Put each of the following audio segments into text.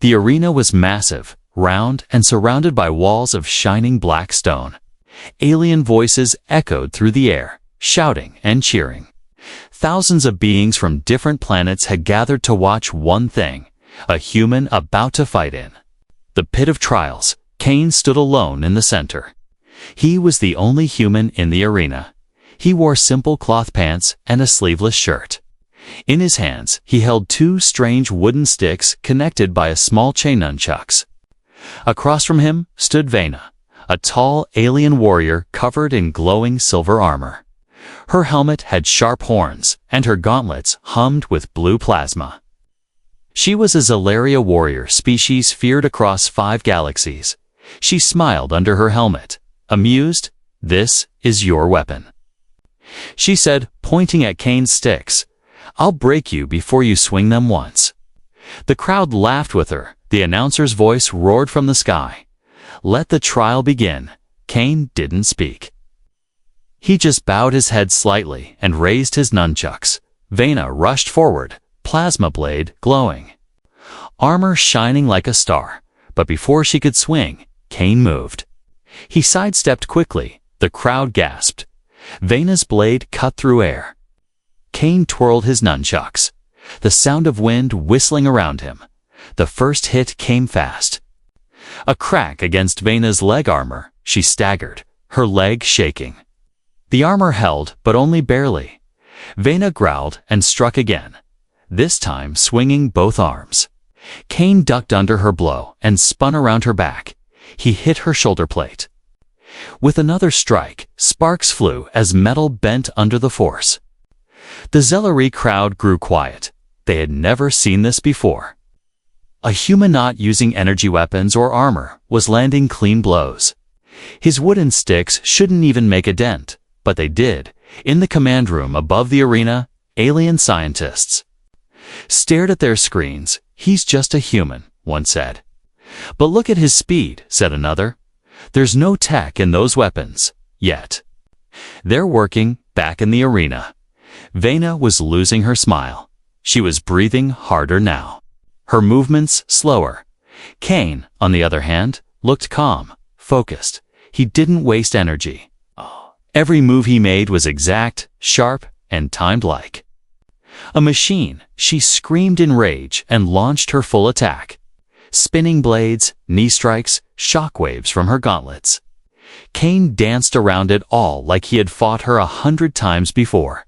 The arena was massive, round, and surrounded by walls of shining black stone. Alien voices echoed through the air, shouting and cheering. Thousands of beings from different planets had gathered to watch one thing, a human about to fight in the pit of trials. Kane stood alone in the center. He was the only human in the arena. He wore simple cloth pants and a sleeveless shirt. In his hands, he held two strange wooden sticks connected by a small chain nunchucks. Across from him stood Vena, a tall alien warrior covered in glowing silver armor. Her helmet had sharp horns, and her gauntlets hummed with blue plasma. She was a Zelaria warrior species feared across 5 galaxies. She smiled under her helmet, amused. "This is your weapon," she said, pointing at Kane's sticks. "I'll break you before you swing them once." The crowd laughed with her. The announcer's voice roared from the sky. "Let the trial begin." Kane didn't speak. He just bowed his head slightly and raised his nunchucks. Vena rushed forward, plasma blade glowing, armor shining like a star. But before she could swing, Kane moved. He sidestepped quickly. The crowd gasped. Vena's blade cut through air. Kane twirled his nunchucks, the sound of wind whistling around him. The first hit came fast. A crack against Vena's leg armor. She staggered, her leg shaking. The armor held, but only barely. Vena growled and struck again, this time swinging both arms. Kane ducked under her blow and spun around her back. He hit her shoulder plate. With another strike, sparks flew as metal bent under the force. The Zelari crowd grew quiet. They had never seen this before. A human not using energy weapons or armor was landing clean blows. His wooden sticks shouldn't even make a dent, but they did. In the command room above the arena, alien scientists stared at their screens. "He's just a human," one said. "But look at his speed," said another. "There's no tech in those weapons yet." They're working back in the arena. Vena was losing her smile. She was breathing harder now, her movements slower. Kane, on the other hand, looked calm, focused. He didn't waste energy. Every move he made was exact, sharp, and timed like a machine. She screamed in rage and launched her full attack. Spinning blades, knee strikes, shockwaves from her gauntlets. Kane danced around it all like he had fought her 100 times before.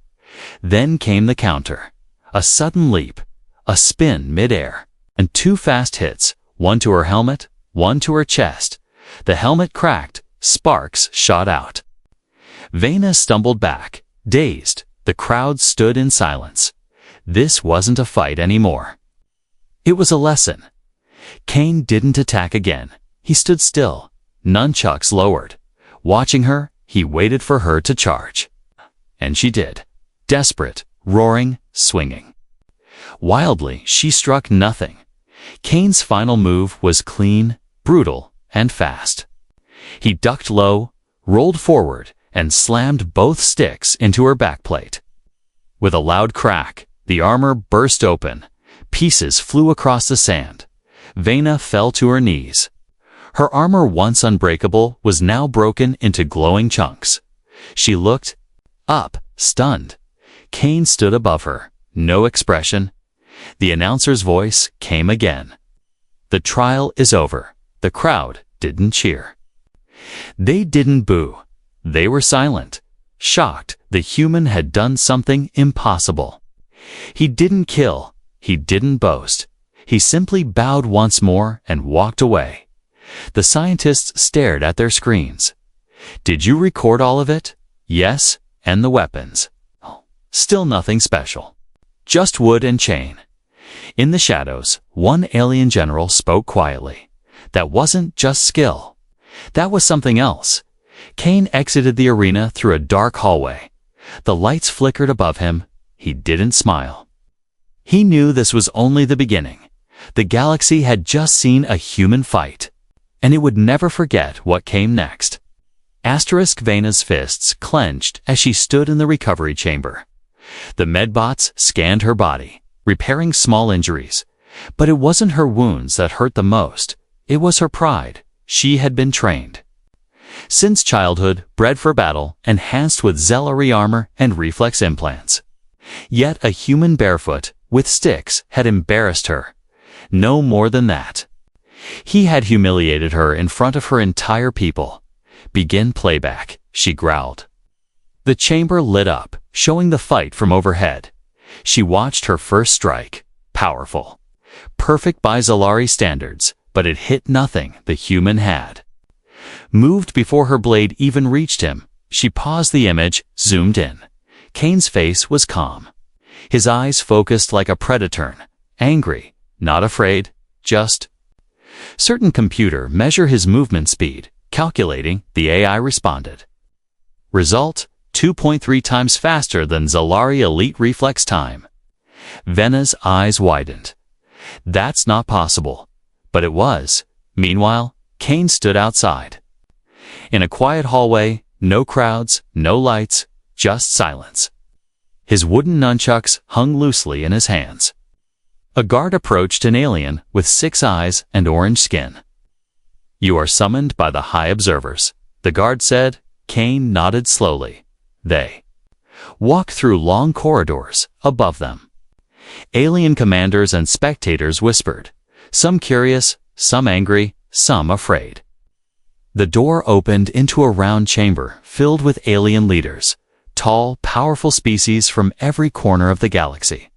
Then came the counter. A sudden leap, a spin mid-air, and 2 fast hits, one to her helmet, one to her chest. The helmet cracked, sparks shot out. Vena stumbled back, dazed. The crowd stood in silence. This wasn't a fight anymore. It was a lesson. Kane didn't attack again. He stood still, nunchucks lowered. Watching her, he waited for her to charge. And she did. Desperate, roaring, swinging. Wildly, she struck nothing. Kane's final move was clean, brutal, and fast. He ducked low, rolled forward, and slammed both sticks into her backplate. With a loud crack, the armor burst open. Pieces flew across the sand. Vena fell to her knees. Her armor, once unbreakable, was now broken into glowing chunks. She looked up, stunned. Kane stood above her, no expression. The announcer's voice came again. "The trial is over." The crowd didn't cheer. They didn't boo. They were silent, shocked. The human had done something impossible. He didn't kill. He didn't boast. He simply bowed once more and walked away. The scientists stared at their screens. "Did you record all of it?" "Yes, and the weapons." "Still nothing special. Just wood and chain." In the shadows, one alien general spoke quietly. That wasn't just skill. That was something else. Kane exited the arena through a dark hallway. The lights flickered above him. He didn't smile. He knew this was only the beginning. The galaxy had just seen a human fight, and it would never forget what came next. Vena's fists clenched as she stood in the recovery chamber. The medbots scanned her body, repairing small injuries. But it wasn't her wounds that hurt the most. It was her pride. She had been trained since childhood, bred for battle, enhanced with Zelari armor and reflex implants. Yet a human barefoot, with sticks, had embarrassed her. No more than that. He had humiliated her in front of her entire people. "Begin playback," she growled. The chamber lit up, showing the fight from overhead. She watched her first strike. Powerful. Perfect by Zelari standards, but it hit nothing the human had. Moved before her blade even reached him, she paused the image, zoomed in. Kane's face was calm. His eyes focused like a predator, angry, not afraid, just. Certain computer measure his movement speed, calculating, the AI responded. Result, 2.3 times faster than Zelari elite reflex time. Vena's eyes widened. That's not possible. But it was. Meanwhile, Kane stood outside. In a quiet hallway, no crowds, no lights, just silence. His wooden nunchucks hung loosely in his hands. A guard approached an alien with 6 eyes and orange skin. "You are summoned by the High Observers," the guard said. Kane nodded slowly. They walked through long corridors above them. Alien commanders and spectators whispered, some curious, some angry, some afraid. The door opened into a round chamber filled with alien leaders, tall, powerful species from every corner of the galaxy.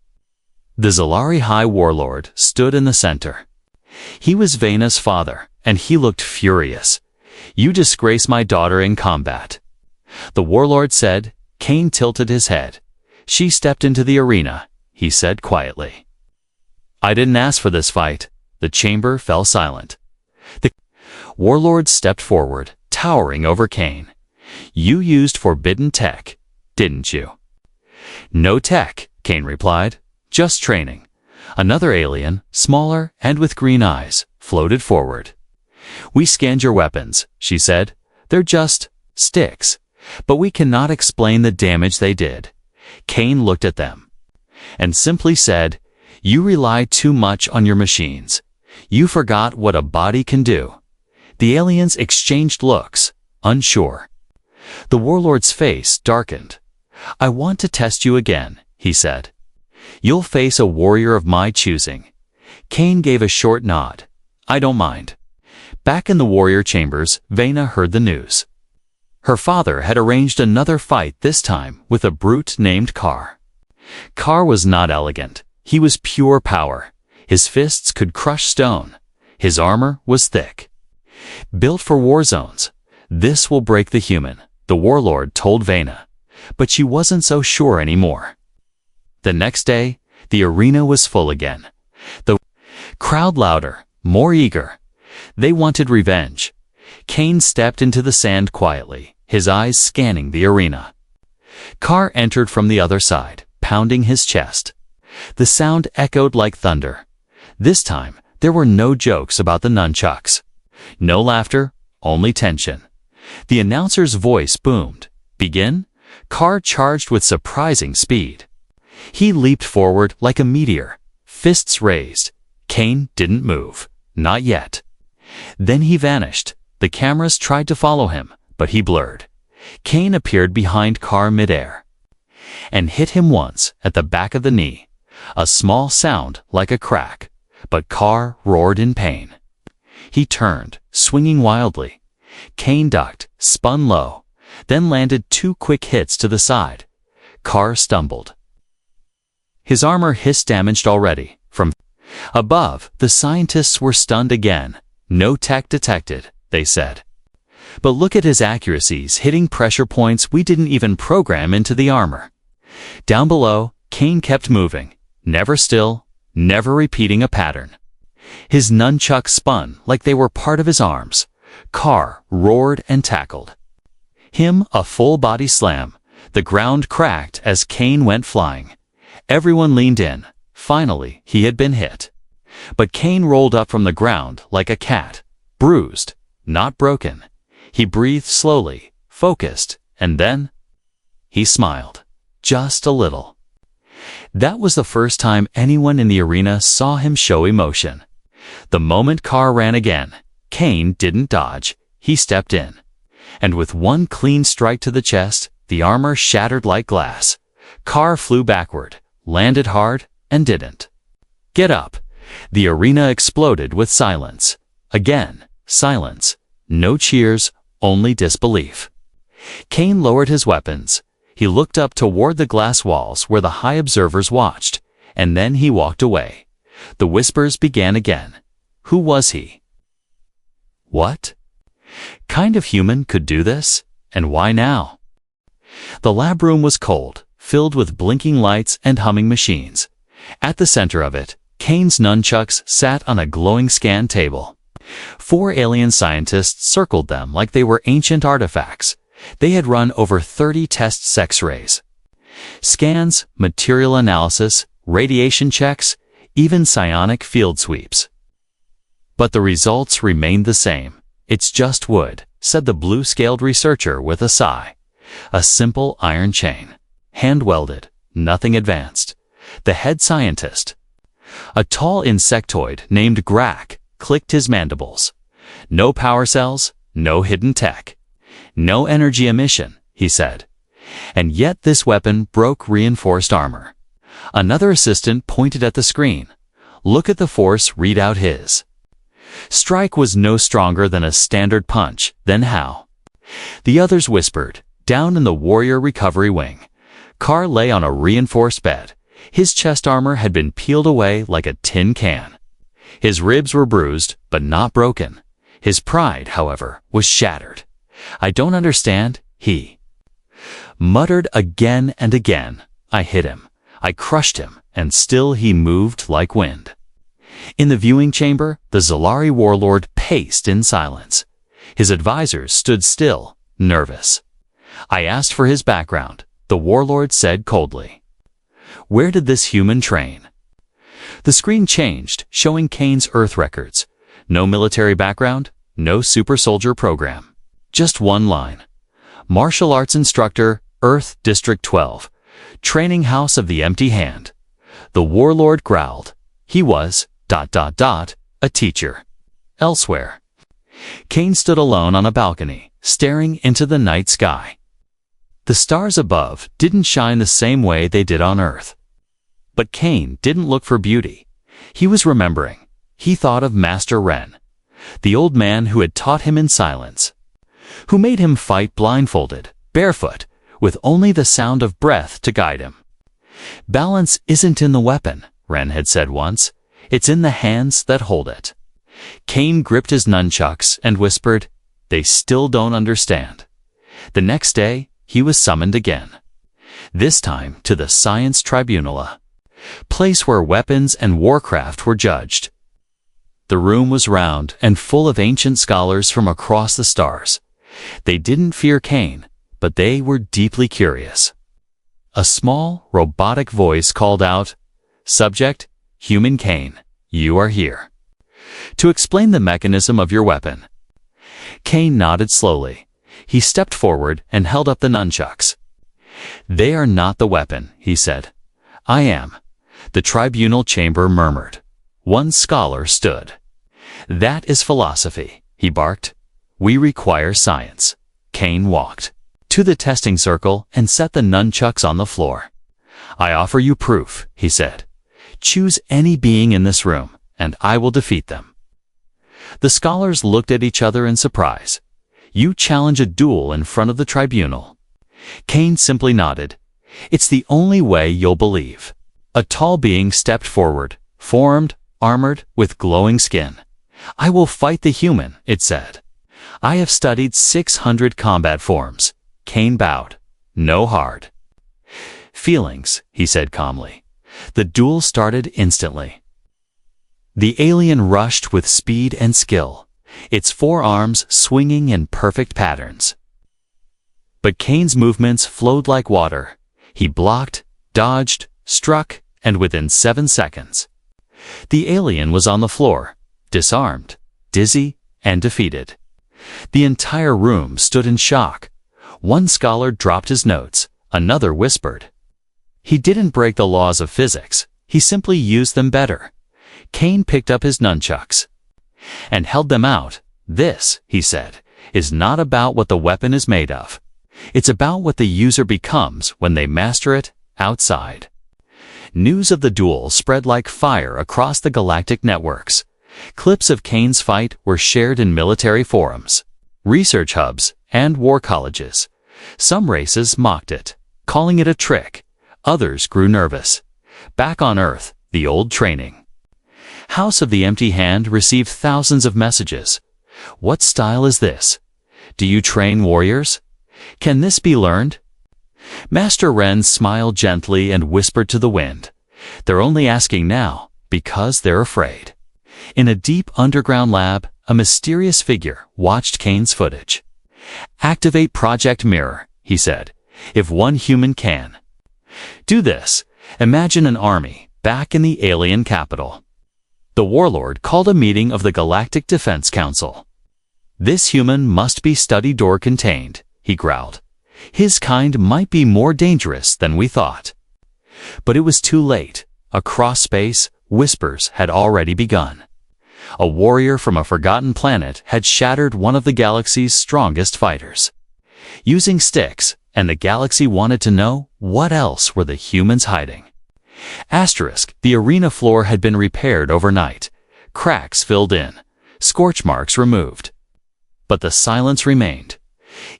The Zelari High Warlord stood in the center. He was Vena's father, and he looked furious. "You disgrace my daughter in combat." The warlord said. Kane tilted his head. "She stepped into the arena," he said quietly. "I didn't ask for this fight." The chamber fell silent. The warlord stepped forward, towering over Kane. "You used forbidden tech, didn't you?" "No tech," Kane replied. "Just training." Another alien, smaller and with green eyes, floated forward. "We scanned your weapons," she said. "They're just sticks. But we cannot explain the damage they did." Kane looked at them and simply said, "You rely too much on your machines. You forgot what a body can do." The aliens exchanged looks, unsure. The warlord's face darkened. "I want to test you again," he said. "You'll face a warrior of my choosing." Kane gave a short nod. "I don't mind." Back in the warrior chambers, Vena heard the news. Her father had arranged another fight, this time with a brute named Carr. Carr was not elegant. He was pure power. His fists could crush stone. His armor was thick. Built for war zones. "This will break the human," the warlord told Vena. But she wasn't so sure anymore. The next day, the arena was full again. The crowd louder, more eager. They wanted revenge. Kane stepped into the sand quietly, his eyes scanning the arena. Carr entered from the other side, pounding his chest. The sound echoed like thunder. This time, there were no jokes about the nunchucks. No laughter, only tension. The announcer's voice boomed. "Begin?" Carr charged with surprising speed. He leaped forward like a meteor, fists raised. Kane didn't move. Not yet. Then he vanished. The cameras tried to follow him, but he blurred. Kane appeared behind Carr midair and hit him once at the back of the knee. A small sound like a crack, but Carr roared in pain. He turned, swinging wildly. Kane ducked, spun low, then landed 2 quick hits to the side. Carr stumbled. His armor hissed damaged already. From above, the scientists were stunned again. "No tech detected," they said. "But look at his accuracies, hitting pressure points we didn't even program into the armor." Down below, Kane kept moving, never still, never repeating a pattern. His nunchucks spun like they were part of his arms. Carr roared and tackled him, a full-body slam. The ground cracked as Kane went flying. Everyone leaned in. Finally, he had been hit. But Kane rolled up from the ground like a cat, bruised, not broken. He breathed slowly, focused, and then he smiled. Just a little. That was the first time anyone in the arena saw him show emotion. The moment Carr ran again, Kane didn't dodge, he stepped in. And with one clean strike to the chest, the armor shattered like glass. Carr flew backward, landed hard, and didn't get up. The arena exploded with silence. Again, silence. No cheers, only disbelief. Kane lowered his weapons. He looked up toward the glass walls where the high observers watched, and then he walked away. The whispers began again. Who was he? What kind of human could do this? And why now? The lab room was cold, filled with blinking lights and humming machines. At the center of it, Kane's nunchucks sat on a glowing scan table. 4 alien scientists circled them like they were ancient artifacts. They had run over 30 test X-rays. Scans, material analysis, radiation checks, even psionic field sweeps. But the results remained the same. It's just wood, said the blue-scaled researcher with a sigh. A simple iron chain. Hand-welded, nothing advanced. The head scientist, a tall insectoid named Grak, clicked his mandibles. No power cells, no hidden tech. No energy emission, he said. And yet this weapon broke reinforced armor. Another assistant pointed at the screen. Look at the force readout his. Strike was no stronger than a standard punch, then how? The others whispered. Down in the warrior recovery wing, Carr lay on a reinforced bed. His chest armor had been peeled away like a tin can. His ribs were bruised, but not broken. His pride, however, was shattered. I don't understand, he muttered again and again. I hit him. I crushed him, and still he moved like wind. In the viewing chamber, the Zalari warlord paced in silence. His advisors stood still, nervous. I asked for his background. The warlord said coldly. Where did this human train? The screen changed, showing Kane's Earth records. No military background, no super soldier program. Just one line. Martial arts instructor, Earth District 12. Training House of the Empty Hand. The warlord growled. He was, a teacher. Elsewhere. Kane stood alone on a balcony, staring into the night sky. The stars above didn't shine the same way they did on Earth. But Kane didn't look for beauty. He was remembering. He thought of Master Ren, the old man who had taught him in silence, who made him fight blindfolded, barefoot, with only the sound of breath to guide him. Balance isn't in the weapon, Ren had said once. It's in the hands that hold it. Kane gripped his nunchucks and whispered, they still don't understand. The next day, he was summoned again. This time to the Science Tribunal, a place where weapons and warcraft were judged. The room was round and full of ancient scholars from across the stars. They didn't fear Kane, but they were deeply curious. A small, robotic voice called out, Subject, Human Kane, you are here to explain the mechanism of your weapon. Kane nodded slowly. He stepped forward and held up the nunchucks. They are not the weapon, he said. I am. The tribunal chamber murmured. One scholar stood. That is philosophy, he barked. We require science. Kane walked to the testing circle and set the nunchucks on the floor. I offer you proof, he said. Choose any being in this room, and I will defeat them. The scholars looked at each other in surprise. You challenge a duel in front of the tribunal. Kane simply nodded. It's the only way you'll believe. A tall being stepped forward, formed, armored, with glowing skin. I will fight the human, it said. I have studied 600 combat forms. Kane bowed. No hard feelings, he said calmly. The duel started instantly. The alien rushed with speed and skill, its forearms swinging in perfect patterns. But Kane's movements flowed like water. He blocked, dodged, struck, and within 7 seconds, the alien was on the floor, disarmed, dizzy, and defeated. The entire room stood in shock. One scholar dropped his notes. Another whispered, He didn't break the laws of physics. He simply used them better. Cain picked up his nunchucks and held them out. This, he said, is not about what the weapon is made of. It's about what the user becomes when they master it outside. News of the duel spread like fire across the galactic networks. Clips of Cain's fight were shared in military forums, research hubs, and war colleges. Some races mocked it, calling it a trick. Others grew nervous. Back on Earth, the old training. House of the Empty Hand received thousands of messages. What style is this? Do you train warriors? Can this be learned? Master Ren smiled gently and whispered to the wind. They're only asking now because they're afraid. In a deep underground lab, a mysterious figure watched Cain's footage. Activate Project Mirror, he said, if one human can. Do this. Imagine an army back in the alien capital. The warlord called a meeting of the Galactic Defense Council. This human must be studied or contained, he growled. His kind might be more dangerous than we thought. But it was too late. Across space, whispers had already begun. A warrior from a forgotten planet had shattered one of the galaxy's strongest fighters. Using sticks, and the galaxy wanted to know what else were the humans hiding. Asterisk, the arena floor had been repaired overnight. Cracks filled in, scorch marks removed. But the silence remained.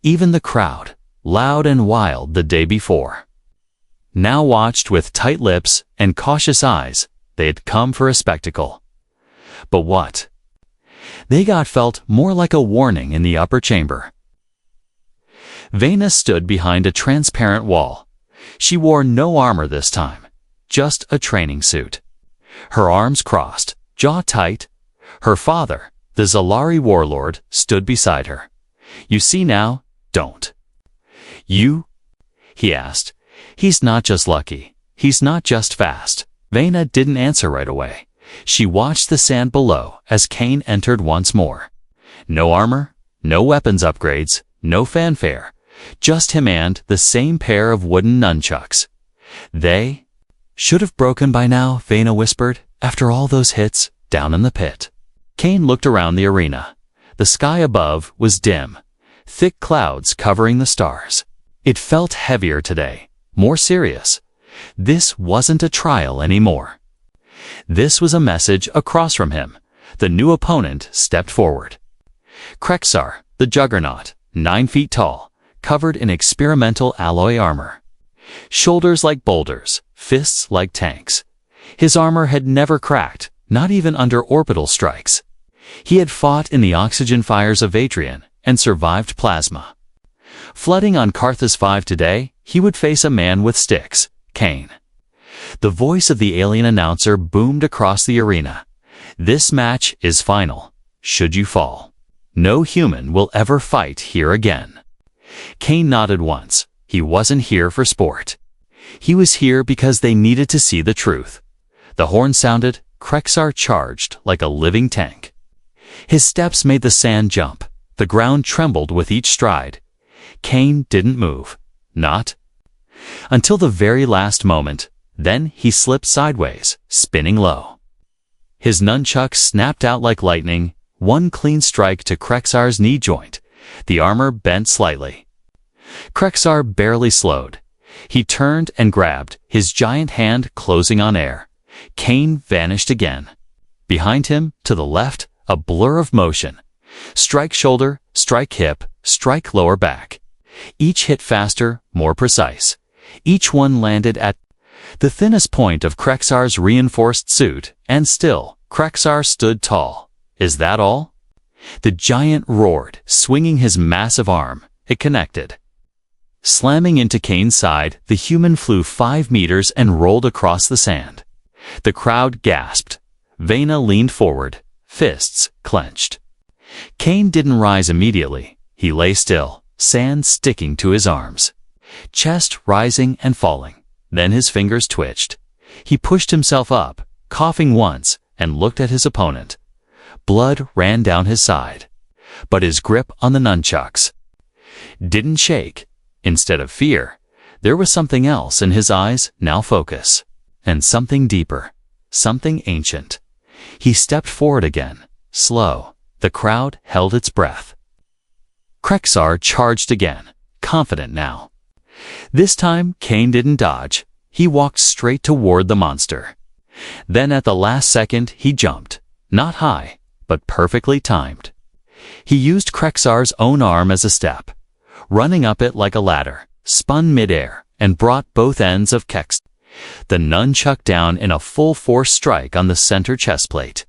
Even the crowd, loud and wild the day before, now watched with tight lips and cautious eyes. They had come for a spectacle. But what they got felt more like a warning in the upper chamber. Vena stood behind a transparent wall. She wore no armor this time, just a training suit. Her arms crossed, jaw tight. Her father, the Zalari warlord, stood beside her. You see now, don't you? He asked. He's not just lucky. He's not just fast. Vena didn't answer right away. She watched the sand below as Cain entered once more. No armor, no weapons upgrades, no fanfare. Just him and the same pair of wooden nunchucks. They should have broken by now, Vena whispered, after all those hits down in the pit. Cain looked around the arena. The sky above was dim, thick clouds covering the stars. It felt heavier today, more serious. This wasn't a trial anymore. This was a message across from him. The new opponent stepped forward. Krexar, the juggernaut, 9 feet tall, covered in experimental alloy armor. Shoulders like boulders, fists like tanks. His armor had never cracked, not even under orbital strikes. He had fought in the oxygen fires of Adrian and survived plasma. Flooding on Carthus 5 today, he would face a man with sticks, Cain. The voice of the alien announcer boomed across the arena. This match is final. Should you fall, no human will ever fight here again. Cain nodded once. He wasn't here for sport. He was here because they needed to see the truth. The horn sounded. Krexar charged like a living tank. His steps made the sand jump. The ground trembled with each stride. Cain didn't move. Not until the very last moment. Then he slipped sideways, spinning low. His nunchuck snapped out like lightning, one clean strike to Krexar's knee joint. The armor bent slightly. Krexar barely slowed. He turned and grabbed, his giant hand closing on air. Cain vanished again. Behind him, to the left, a blur of motion. Strike shoulder, strike hip, strike lower back. Each hit faster, more precise. Each one landed at the thinnest point of Krexar's reinforced suit, and still, Krexar stood tall. Is that all? The giant roared, swinging his massive arm. It connected. Slamming into Cain's side, the human flew 5 meters and rolled across the sand. The crowd gasped. Vena leaned forward, fists clenched. Cain didn't rise immediately. He lay still, sand sticking to his arms. Chest rising and falling. Then his fingers twitched. He pushed himself up, coughing once, and looked at his opponent. Blood ran down his side. But his grip on the nunchucks didn't shake. Instead of fear, There was something else in his eyes, now focus. And something deeper. Something ancient. He stepped forward again, slow. The crowd held its breath. Krexar charged again, confident now. This time, Cain didn't dodge. He walked straight toward the monster. Then at the last second, he jumped. Not high, but perfectly timed. He used Krexar's own arm as a step, running up it like a ladder, spun midair, and brought both ends of Kex, the nunchuck down in a full-force strike on the center chest plate.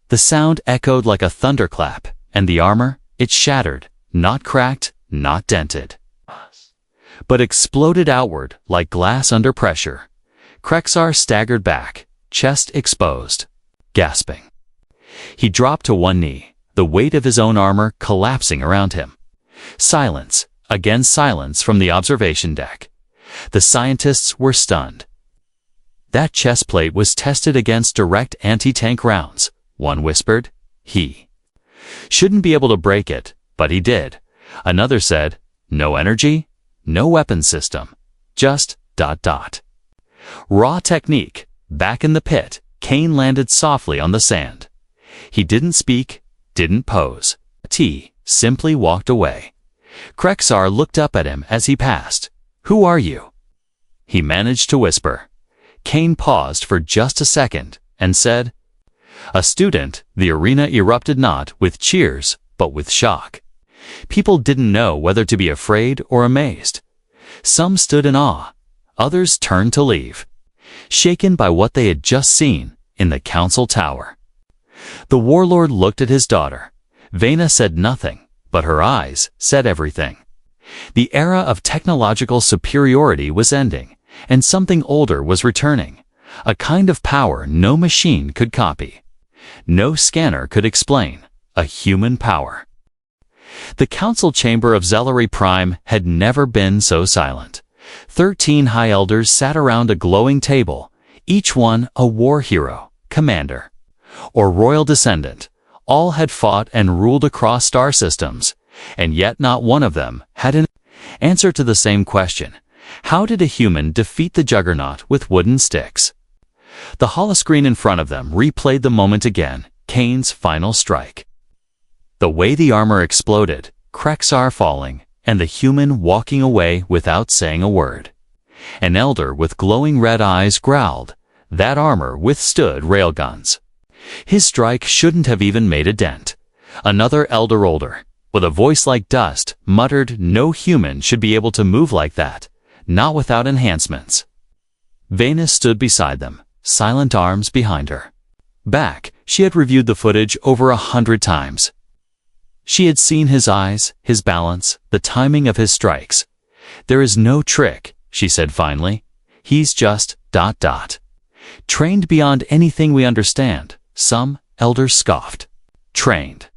The sound echoed like a thunderclap, and the armor, it shattered, not cracked, not dented, but exploded outward like glass under pressure. Krexar staggered back, chest exposed, gasping. He dropped to one knee, the weight of his own armor collapsing around him. Silence, again silence from the observation deck. The scientists were stunned. That chest plate was tested against direct anti-tank rounds. One whispered, he shouldn't be able to break it, but he did. Another said, no energy, no weapon system, just ... Raw technique. Back in the pit, Cain landed softly on the sand. He didn't speak, didn't pose. He simply walked away. Krexar looked up at him as he passed. Who are you? He managed to whisper. Cain paused for just a second and said, a student. The arena erupted not with cheers, but with shock. People didn't know whether to be afraid or amazed. Some stood in awe. Others turned to leave, shaken by what they had just seen in the council tower. The warlord looked at his daughter. Vena said nothing, but her eyes said everything. The era of technological superiority was ending, and something older was returning, a kind of power no machine could copy. No scanner could explain, a human power. The council chamber of Zellery Prime had never been so silent. 13 high elders sat around a glowing table, each one a war hero, commander, or royal descendant. All had fought and ruled across star systems, and yet not one of them had an answer to the same question. How did a human defeat the juggernaut with wooden sticks? The holoscreen in front of them replayed the moment again, Cain's final strike. The way the armor exploded, Krexar falling, and the human walking away without saying a word. An elder with glowing red eyes growled. That armor withstood railguns. His strike shouldn't have even made a dent. Another elder older, with a voice like dust, muttered no human should be able to move like that, not without enhancements. Venus stood beside them, silent arms behind her. Back, she had reviewed the footage over 100 times. She had seen his eyes, his balance, the timing of his strikes. There is no trick, she said finally. He's just ... Trained beyond anything we understand. Some elders scoffed. Trained.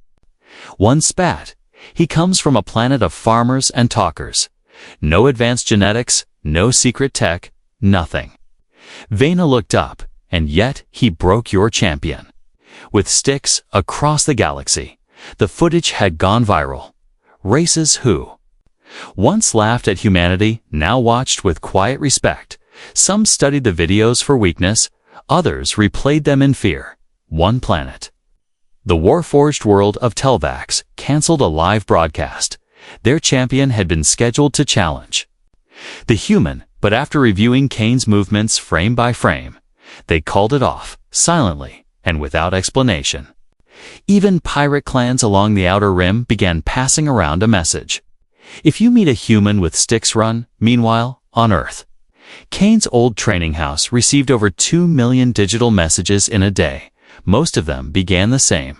One spat. He comes from a planet of farmers and talkers. No advanced genetics, no secret tech, nothing. Vena looked up, and yet he broke your champion. With sticks across the galaxy. The footage had gone viral. Races who once laughed at humanity now watched with quiet respect. Some studied the videos for weakness, others replayed them in fear. One planet. The Warforged world of Telvax canceled a live broadcast. Their champion had been scheduled to challenge the human, but after reviewing Cain's movements frame by frame, they called it off, silently and without explanation. Even pirate clans along the outer rim began passing around a message. If you meet a human with sticks run, meanwhile, on Earth. Cain's old training house received over 2 million digital messages in a day. Most of them began the same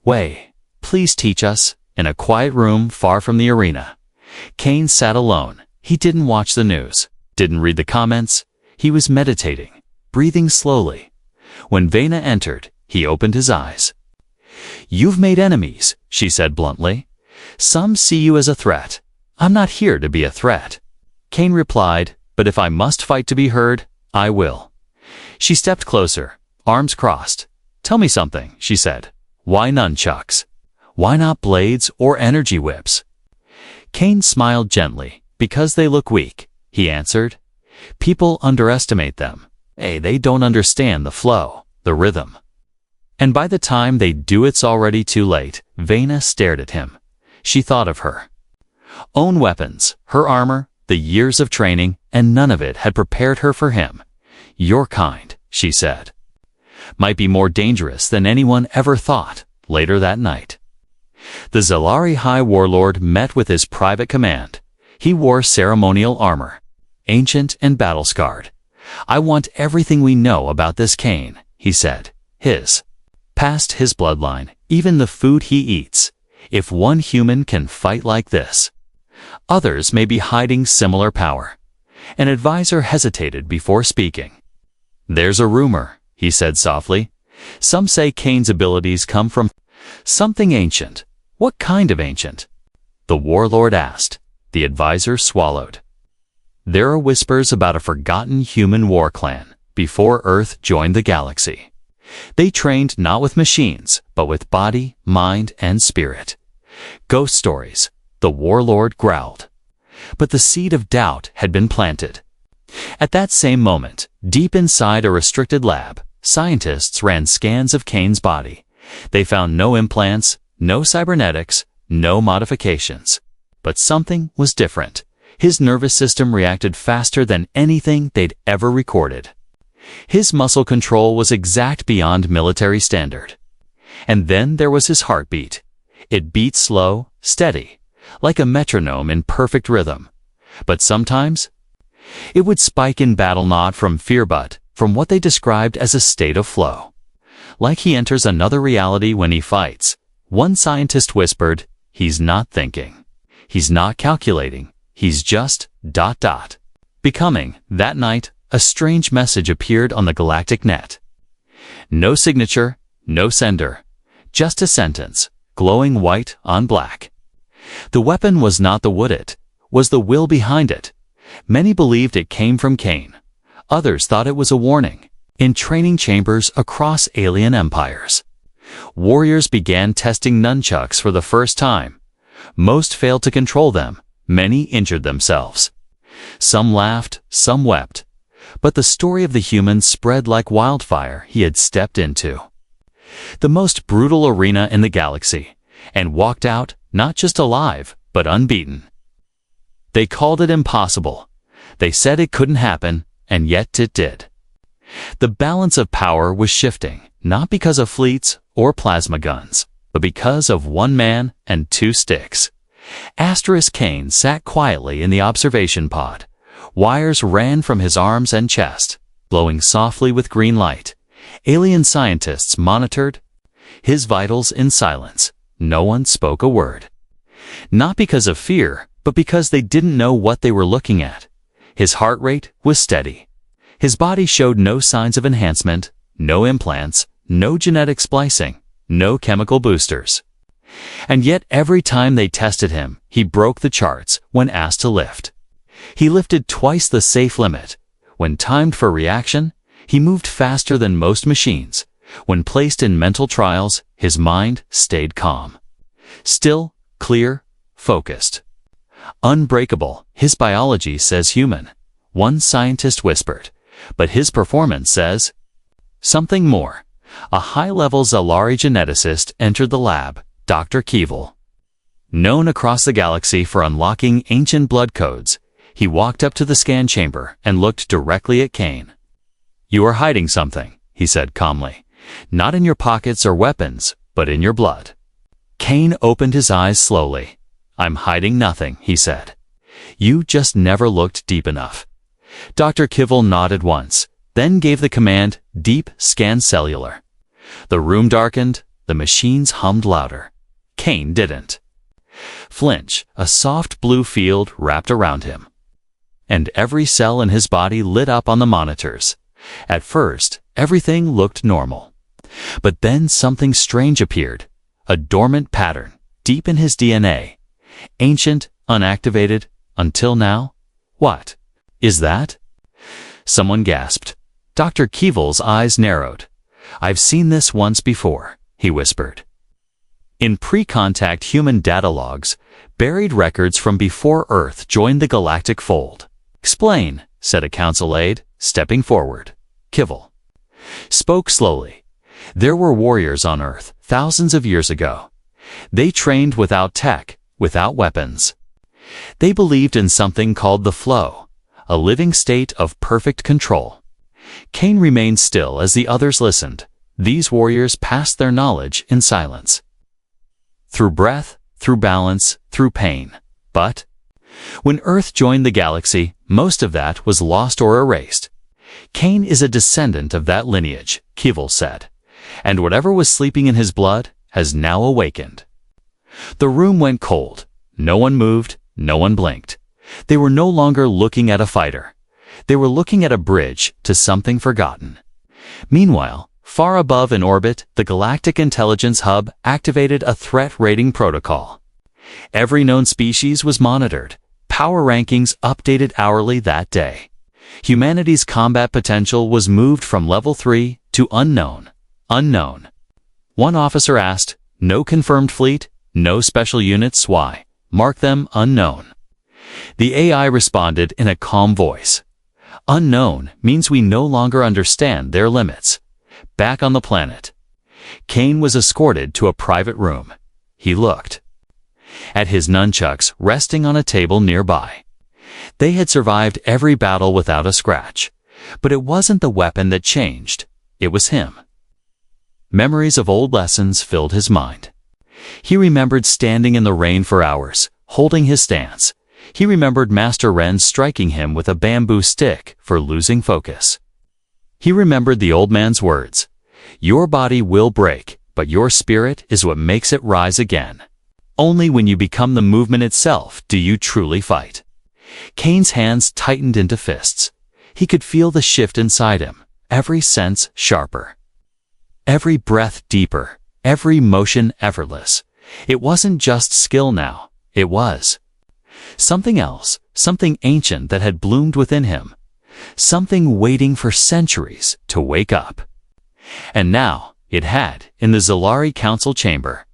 way. Please teach us, in a quiet room far from the arena. Cain sat alone. He didn't watch the news, didn't read the comments. He was meditating, breathing slowly. When Vena entered, he opened his eyes. You've made enemies, she said bluntly. Some see you as a threat. I'm not here to be a threat. Cain replied, but if I must fight to be heard, I will. She stepped closer, arms crossed. Tell me something, she said. Why nunchucks? Why not blades or energy whips? Cain smiled gently. Because they look weak. he answered. People underestimate them. Hey, they don't understand the flow, the rhythm. And by the time they do, it's already too late. Vena stared at him. She thought of her own weapons, her armor, the years of training, and none of it had prepared her for him. Your kind, she said, might be more dangerous than anyone ever thought. Later that night, the Zalari High Warlord met with his private command. He wore ceremonial armor, ancient and battle-scarred. I want everything we know about this Kane, he said. Past his bloodline, even the food he eats. If one human can fight like this, others may be hiding similar power. An advisor hesitated before speaking. There's a rumor, he said softly. Some say Kane's abilities come from something ancient. What kind of ancient? The warlord asked. The advisor swallowed. There are whispers about a forgotten human war clan before Earth joined the galaxy. They trained not with machines, but with body, mind, and spirit. Ghost stories, the warlord growled. But the seed of doubt had been planted. At that same moment, deep inside a restricted lab, scientists ran scans of Kane's body. They found no implants, no cybernetics, no modifications. But something was different. His nervous system reacted faster than anything they'd ever recorded. His muscle control was exact beyond military standard. And then there was his heartbeat. It beat slow, steady, like a metronome in perfect rhythm. But sometimes, it would spike in battle, not from fear but from what they described as a state of flow. Like he enters another reality when he fights. One scientist whispered, he's not thinking. He's not calculating. He's just ... Becoming. That night, a strange message appeared on the galactic net. No signature, no sender. Just a sentence, glowing white on black. The weapon was not the wood, it was the will behind it. Many believed it came from Kane. Others thought it was a warning. In training chambers across alien empires, warriors began testing nunchucks for the first time. Most failed to control them. Many injured themselves. Some laughed, some wept. But the story of the humans spread like wildfire he had stepped into the most brutal arena in the galaxy, and walked out, not just alive, but unbeaten. They called it impossible. They said it couldn't happen, and yet it did. The balance of power was shifting, not because of fleets or plasma guns, but because of one man and two sticks. Kane sat quietly in the observation pod. Wires ran from his arms and chest, glowing softly with green light. Alien scientists monitored his vitals in silence. No one spoke a word. Not because of fear, but because they didn't know what they were looking at. His heart rate was steady. His body showed no signs of enhancement, no implants, no genetic splicing, no chemical boosters. And yet every time they tested him, he broke the charts when asked to lift. He lifted twice the safe limit. When timed for reaction, he moved faster than most machines. When placed in mental trials, his mind stayed calm. Still, clear, focused. Unbreakable, his biology says human, one scientist whispered. But his performance says something more. A high-level Zalari geneticist entered the lab, Dr. Keevil. Known across the galaxy for unlocking ancient blood codes, he walked up to the scan chamber and looked directly at Kane. You are hiding something, he said calmly. Not in your pockets or weapons, but in your blood. Kane opened his eyes slowly. I'm hiding nothing, he said. You just never looked deep enough. Dr. Keevil nodded once, then gave the command, deep scan cellular. The room darkened, the machines hummed louder. Kane didn't flinch. A soft blue field wrapped around him, and every cell in his body lit up on the monitors. At first, everything looked normal. But then something strange appeared, a dormant pattern, deep in his DNA. Ancient, unactivated, until now. What is that? Someone gasped. Dr. Keevil's eyes narrowed. I've seen this once before, he whispered. In pre-contact human data logs, buried records from before Earth joined the galactic fold. "Explain," said a council aide, stepping forward. Kivel spoke slowly. "There were warriors on Earth thousands of years ago. They trained without tech, without weapons. They believed in something called the flow, a living state of perfect control." Kane remained still as the others listened. These warriors passed their knowledge in silence. Through breath, through balance, through pain. But when Earth joined the galaxy, most of that was lost or erased. "Kane is a descendant of that lineage," Kivel said, "and whatever was sleeping in his blood has now awakened." The room went cold. No one moved, no one blinked. They were no longer looking at a fighter. They were looking at a bridge to something forgotten. Meanwhile, far above in orbit, the Galactic Intelligence Hub activated a threat rating protocol. Every known species was monitored. Power rankings updated hourly that day. Humanity's combat potential was moved from level 3 to unknown. Unknown. One officer asked, "No confirmed fleet? No special units? Why? Mark them unknown." The AI responded in a calm voice. "Unknown means we no longer understand their limits." Back on the planet, Kane was escorted to a private room. He looked at his nunchucks resting on a table nearby. They had survived every battle without a scratch. But it wasn't the weapon that changed. It was him. Memories of old lessons filled his mind. He remembered standing in the rain for hours, holding his stance. He remembered Master Ren striking him with a bamboo stick for losing focus. He remembered the old man's words, "Your body will break, but your spirit is what makes it rise again. Only when you become the movement itself do you truly fight." Kane's hands tightened into fists. He could feel the shift inside him, every sense sharper, every breath deeper, every motion effortless. It wasn't just skill now, it was something else, something ancient that had bloomed within him, something waiting for centuries to wake up. And now it had, in the Zalari Council chamber.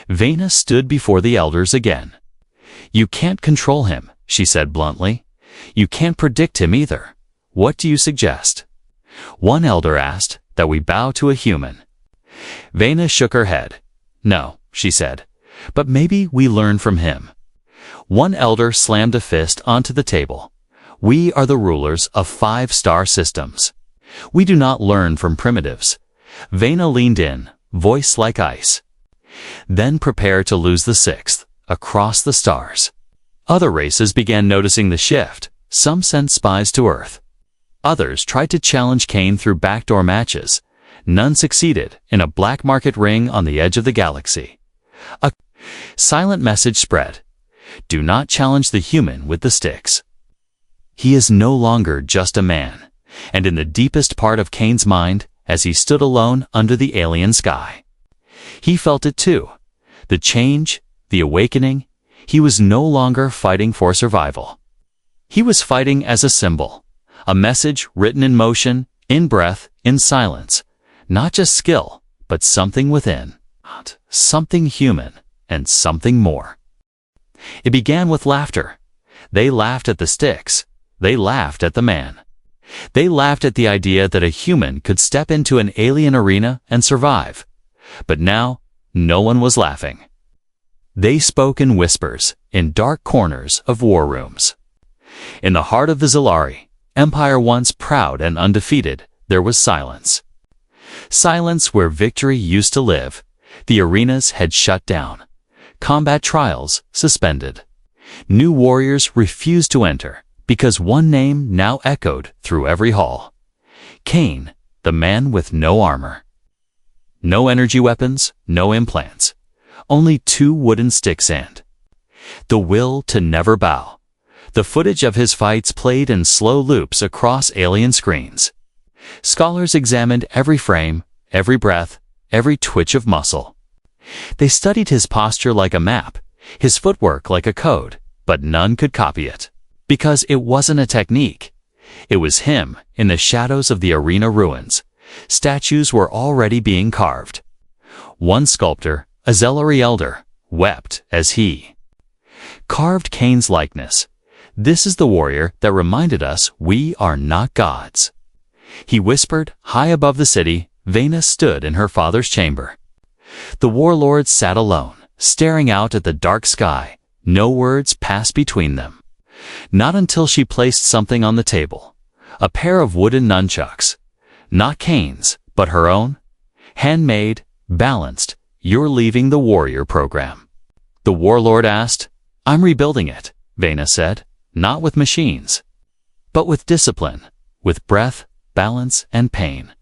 Vena stood before the elders again. "You can't control him," she said bluntly. "You can't predict him either. What do you suggest?" One elder asked, "That we bow to a human." Vena shook her head. "No," she said, "but maybe we learn from him." One elder slammed a fist onto the table. "We are the rulers of 5-star systems. We do not learn from primitives." Vena leaned in, voice like ice. "Then prepare to lose the 6th, across the stars." Other races began noticing the shift. Some sent spies to Earth. Others tried to challenge Kane through backdoor matches. None succeeded in a black market ring on the edge of the galaxy. A silent message spread. Do not challenge the human with the sticks. He is no longer just a man. And in the deepest part of Kane's mind, as he stood alone under the alien sky, he felt it too. The change, the awakening. He was no longer fighting for survival. He was fighting as a symbol, a message written in motion, in breath, in silence. Not just skill, but something within. Something human, and something more. It began with laughter. They laughed at the sticks. They laughed at the man. They laughed at the idea that a human could step into an alien arena and survive. But now, no one was laughing. They spoke in whispers, in dark corners of war rooms. In the heart of the Zalari, empire once proud and undefeated, there was silence. Silence where victory used to live. The arenas had shut down. Combat trials suspended. New warriors refused to enter, because one name now echoed through every hall. Kane, the man with no armor. No energy weapons, no implants. Only 2 wooden sticks and the will to never bow. The footage of his fights played in slow loops across alien screens. Scholars examined every frame, every breath, every twitch of muscle. They studied his posture like a map, his footwork like a code, but none could copy it. Because it wasn't a technique. It was him in the shadows of the arena ruins. Statues were already being carved. One sculptor, a Zalari elder, wept as he carved Kane's likeness. This is the warrior that reminded us we are not gods. He whispered. High above the city, Venus stood in her father's chamber. The warlord sat alone, staring out at the dark sky. No words passed between them. Not until she placed something on the table. A pair of wooden nunchucks. Not Kane's, but her own. Handmade, balanced. You're leaving the warrior program. The warlord asked. I'm rebuilding it, Venus said. Not with machines, but with discipline, with breath, balance, and pain.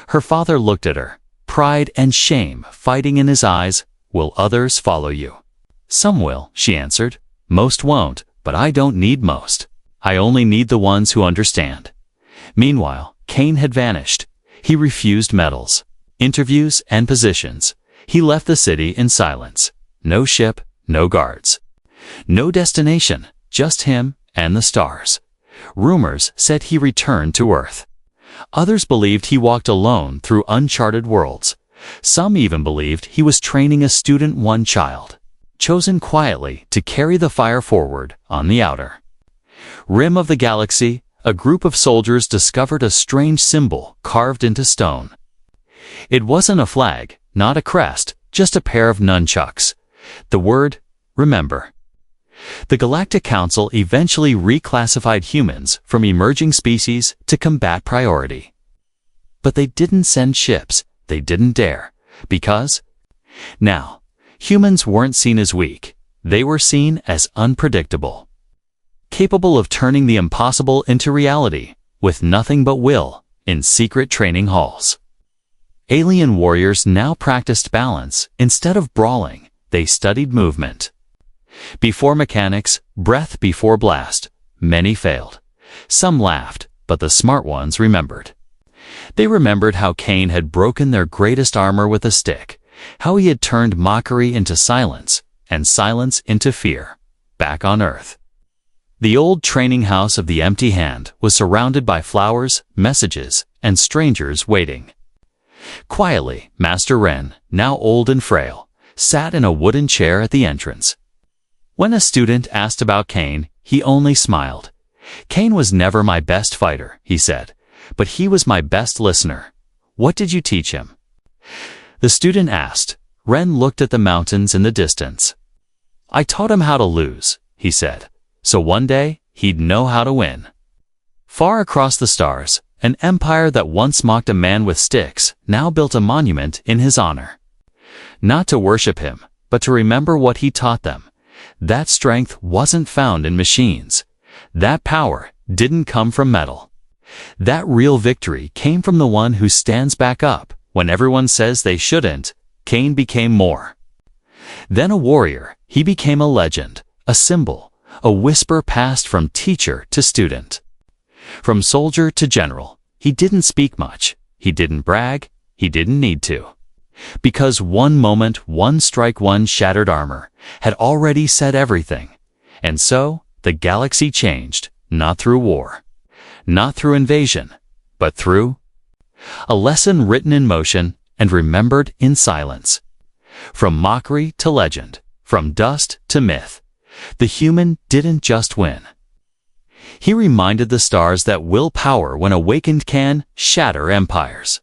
Her father looked at her, pride and shame fighting in his eyes. Will others follow you? Some will, she answered. Most won't, but I don't need most. I only need the ones who understand. Meanwhile, Kane had vanished. He refused medals, interviews, and positions. He left the city in silence. No ship, no guards. No destination, just him and the stars. Rumors said he returned to Earth. Others believed he walked alone through uncharted worlds. Some even believed he was training a student, one child, chosen quietly to carry the fire forward on the outer rim of the galaxy. A group of soldiers discovered a strange symbol carved into stone. It wasn't a flag, not a crest, just a pair of nunchucks. The word, remember. The Galactic Council eventually reclassified humans from emerging species to combat priority. But they didn't send ships. They didn't dare. Because now, humans weren't seen as weak. They were seen as unpredictable. Capable of turning the impossible into reality, with nothing but will, in secret training halls. Alien warriors now practiced balance. Instead of brawling, they studied movement. Before mechanics, breath before blast. Many failed. Some laughed, but the smart ones remembered. They remembered how Kane had broken their greatest armor with a stick, how he had turned mockery into silence, and silence into fear, back on Earth. The old training house of the empty hand was surrounded by flowers, messages, and strangers waiting. Quietly, Master Ren, now old and frail, sat in a wooden chair at the entrance. When a student asked about Kane, he only smiled. Kane was never my best fighter, he said, but he was my best listener. What did you teach him? The student asked. Ren looked at the mountains in the distance. I taught him how to lose, he said, so one day he'd know how to win. Far across the stars, an empire that once mocked a man with sticks now built a monument in his honor. Not to worship him, but to remember what he taught them. That strength wasn't found in machines. That power didn't come from metal. That real victory came from the one who stands back up when everyone says they shouldn't. Kane became more than a warrior. He became a legend, a symbol, a whisper passed from teacher to student. From soldier to general, he didn't speak much. He didn't brag. He didn't need to. Because one moment, one strike, one shattered armor had already said everything. And so, the galaxy changed, not through war, not through invasion, but through a lesson written in motion and remembered in silence. From mockery to legend, from dust to myth, the human didn't just win. He reminded the stars that willpower, when awakened, can shatter empires.